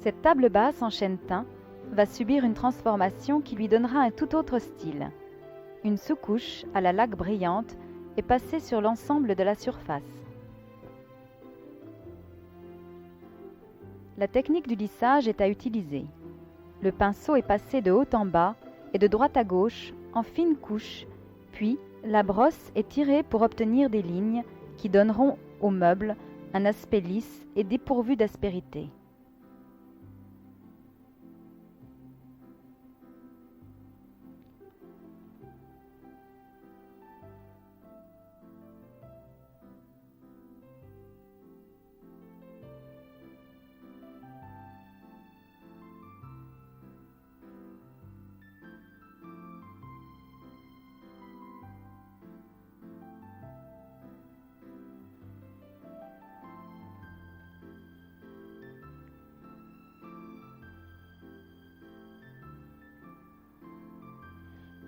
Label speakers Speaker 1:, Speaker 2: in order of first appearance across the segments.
Speaker 1: Cette table basse en chêne teint va subir une transformation qui lui donnera un tout autre style. Une sous-couche à la laque brillante est passée sur l'ensemble de la surface. La technique du lissage est à utiliser. Le pinceau est passé de haut en bas et de droite à gauche en fines couches, puis la brosse est tirée pour obtenir des lignes qui donneront au meuble un aspect lisse et dépourvu d'aspérité.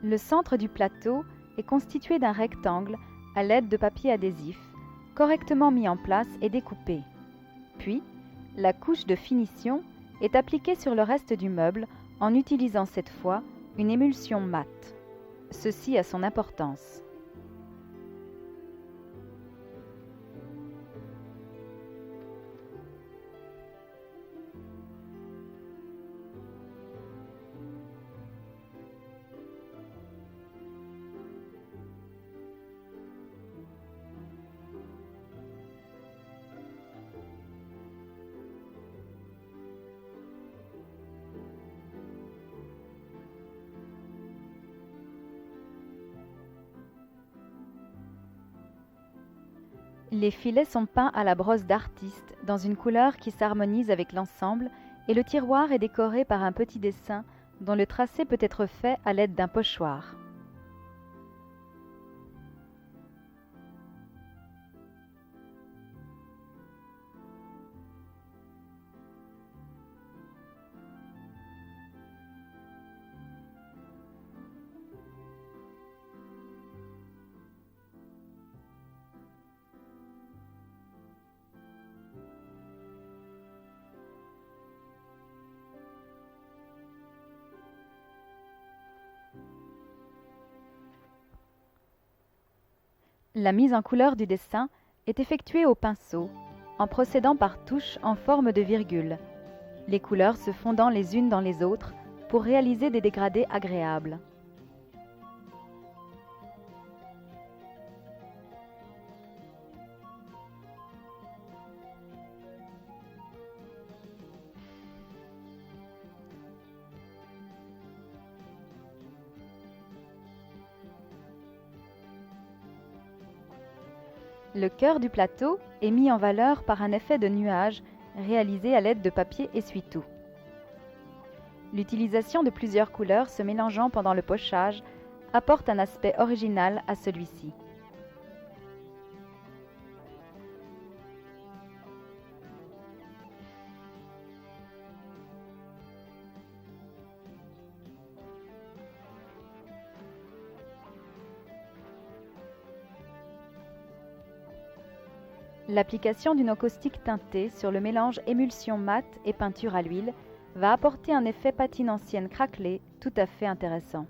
Speaker 1: Le centre du plateau est constitué d'un rectangle à l'aide de papier adhésif, correctement mis en place et découpé. Puis, la couche de finition est appliquée sur le reste du meuble en utilisant cette fois une émulsion mate. Ceci a son importance. Les filets sont peints à la brosse d'artiste dans une couleur qui s'harmonise avec l'ensemble et le tiroir est décoré par un petit dessin dont le tracé peut être fait à l'aide d'un pochoir. La mise en couleur du dessin est effectuée au pinceau, en procédant par touches en forme de virgule, les couleurs se fondant les unes dans les autres pour réaliser des dégradés agréables. Le cœur du plateau est mis en valeur par un effet de nuage réalisé à l'aide de papier essuie-tout. L'utilisation de plusieurs couleurs se mélangeant pendant le pochage apporte un aspect original à celui-ci. L'application d'une eau caustique teintée sur le mélange émulsion mate et peinture à l'huile va apporter un effet patine ancienne craquelée tout à fait intéressant.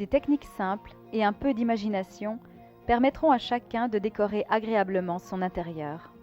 Speaker 1: Des techniques simples et un peu d'imagination permettront à chacun de décorer agréablement son intérieur.